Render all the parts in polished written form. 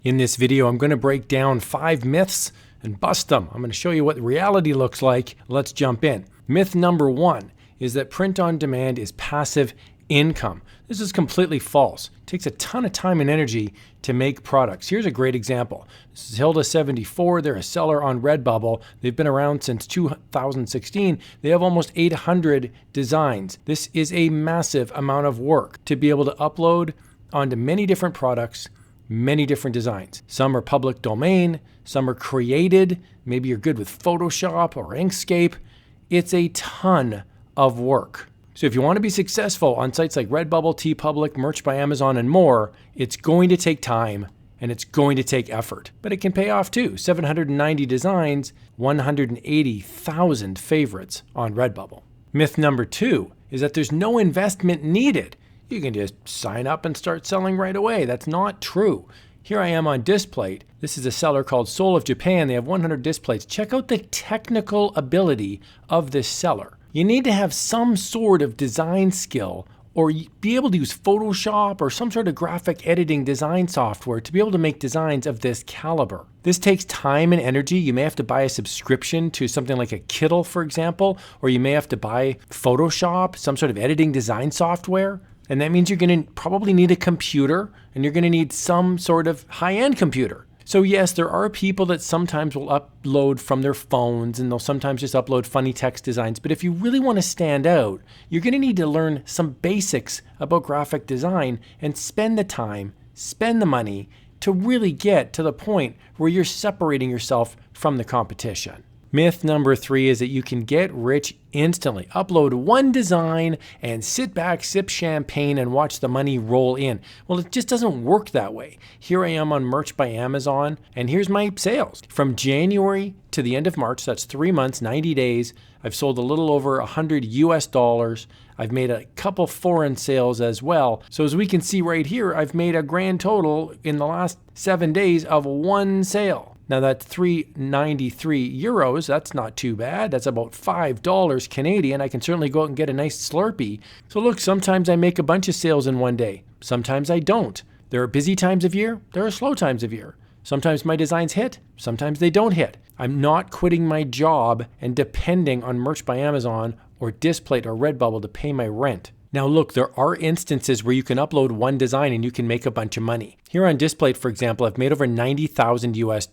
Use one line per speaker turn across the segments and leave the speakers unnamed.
In this video, I'm going to break down 5 myths and bust them. I'm going to show you what reality looks like. Let's jump in. Myth number 1 is that print on demand is passive income. This is completely false. It takes a ton of time and energy to make products. Here's a great example. This is Hilda74. They're a seller on Redbubble. They've been around since 2016. They have almost 800 designs. This is a massive amount of work to be able to upload onto many different products, many different designs. Some are public domain, some are created. Maybe you're good with Photoshop or Inkscape. It's a ton of work. So if you want to be successful on sites like Redbubble, TeePublic, Merch by Amazon, and more, it's going to take time and it's going to take effort. But it can pay off too. 790 designs, 180,000 favorites on Redbubble. Myth number 2 is that there's no investment needed. You can just sign up and start selling right away. That's not true. Here I am on Displate. This is a seller called Soul of Japan. They have 100 displays. Check out the technical ability of this seller. You need to have some sort of design skill or be able to use Photoshop or some sort of graphic editing design software to be able to make designs of this caliber. This takes time and energy. You may have to buy a subscription to something like a Kittle, for example, or you may have to buy Photoshop, some sort of editing design software. And that means you're going to probably need a computer and you're going to need some sort of high-end computer. So yes, there are people that sometimes will upload from their phones and they'll sometimes just upload funny text designs. But if you really want to stand out, you're going to need to learn some basics about graphic design and spend the time, spend the money to really get to the point where you're separating yourself from the competition. Myth number 3 is that you can get rich instantly. Upload one design and sit back, sip champagne, and watch the money roll in. Well, it just doesn't work that way. Here I am on Merch by Amazon, and here's my sales. From January to the end of March, that's 3 months, 90 days, I've sold a little over $100 US. I've made a couple foreign sales as well. So as we can see right here, I've made a grand total in the last 7 days of one sale. Now that's 393 euros. That's not too bad. That's about $5 Canadian. I can certainly go out and get a nice Slurpee. So look, sometimes I make a bunch of sales in one day. Sometimes I don't. There are busy times of year. There are slow times of year. Sometimes my designs hit. Sometimes they don't hit. I'm not quitting my job and depending on Merch by Amazon or Displate or Redbubble to pay my rent. Now look, there are instances where you can upload one design and you can make a bunch of money. Here on Displate, for example, I've made over $90,000 US.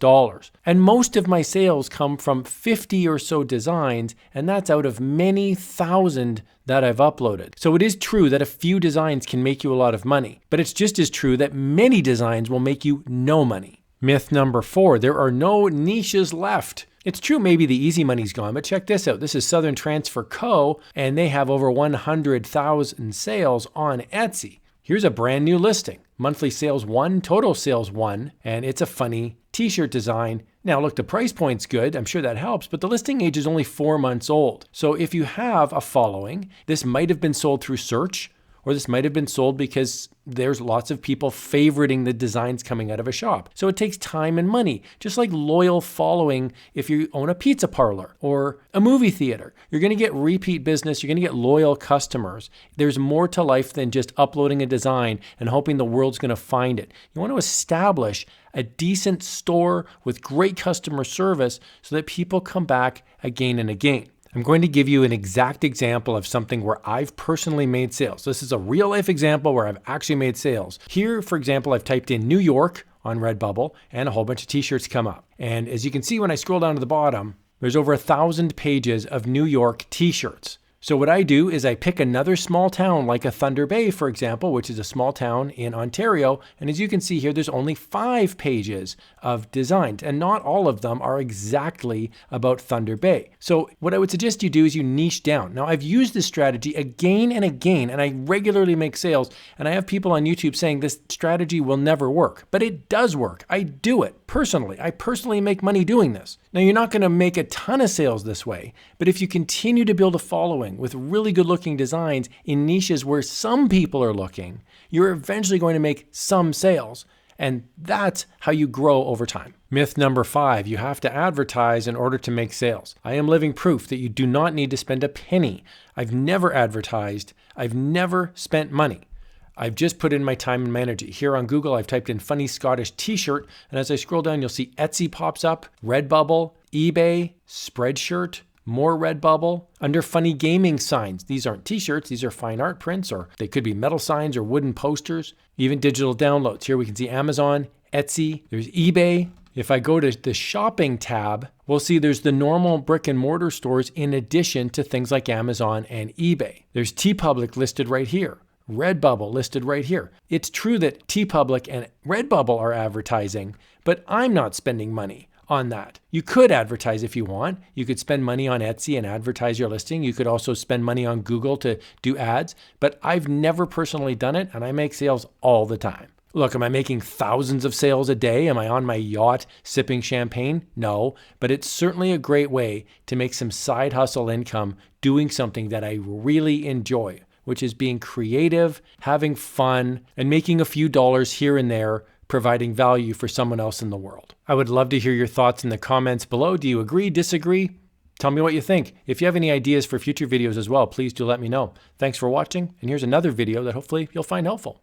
And most of my sales come from 50 or so designs, and that's out of many thousand that I've uploaded. So it is true that a few designs can make you a lot of money, but it's just as true that many designs will make you no money. Myth number 4, there are no niches left. It's true maybe the easy money's gone, but check this out. This is Southern Transfer Co., and they have over 100,000 sales on Etsy. Here's a brand new listing. Monthly sales 1, total sales 1, and it's a funny t-shirt design. Now look, the price point's good. I'm sure that helps, but the listing age is only 4 months old. So if you have a following, this might have been sold through search, or this might have been sold because there's lots of people favoriting the designs coming out of a shop. So it takes time and money, just like loyal following if you own a pizza parlor or a movie theater. You're going to get repeat business. You're going to get loyal customers. There's more to life than just uploading a design and hoping the world's going to find it. You want to establish a decent store with great customer service so that people come back again and again. I'm going to give you an exact example of something where I've personally made sales. This is a real life example where I've actually made sales. Here, for example, I've typed in New York on Redbubble and a whole bunch of t-shirts come up. And as you can see when I scroll down to the bottom, there's over 1,000 pages of New York t-shirts. So what I do is I pick another small town like a Thunder Bay, for example, which is a small town in Ontario. And as you can see here, there's only 5 pages of designs, and not all of them are exactly about Thunder Bay. So what I would suggest you do is you niche down. Now, I've used this strategy again and again, and I regularly make sales, and I have people on YouTube saying this strategy will never work, but it does work. I do it personally. I personally make money doing this. Now, you're not going to make a ton of sales this way, but if you continue to build a following with really good looking designs in niches where some people are looking, you're eventually going to make some sales. And that's how you grow over time. Myth number 5, you have to advertise in order to make sales. I am living proof that you do not need to spend a penny. I've never advertised. I've never spent money. I've just put in my time and my energy. Here on Google, I've typed in funny Scottish t-shirt, and as I scroll down, you'll see Etsy pops up, Redbubble, eBay, Spreadshirt, more Redbubble. Under funny gaming signs, these aren't t-shirts, these are fine art prints, or they could be metal signs or wooden posters, even digital downloads. Here we can see Amazon, Etsy, there's eBay. If I go to the shopping tab, we'll see there's the normal brick and mortar stores in addition to things like Amazon and eBay. There's TeePublic listed right here. Redbubble listed right here. It's true that TeePublic and Redbubble are advertising, but I'm not spending money on that. You could advertise if you want. You could spend money on Etsy and advertise your listing. You could also spend money on Google to do ads, but I've never personally done it, and I make sales all the time. Look, am I making thousands of sales a day? Am I on my yacht sipping champagne? No, but it's certainly a great way to make some side hustle income doing something that I really enjoy, which is being creative, having fun, and making a few dollars here and there, providing value for someone else in the world. I would love to hear your thoughts in the comments below. Do you agree, disagree? Tell me what you think. If you have any ideas for future videos as well, please do let me know. Thanks for watching, and here's another video that hopefully you'll find helpful.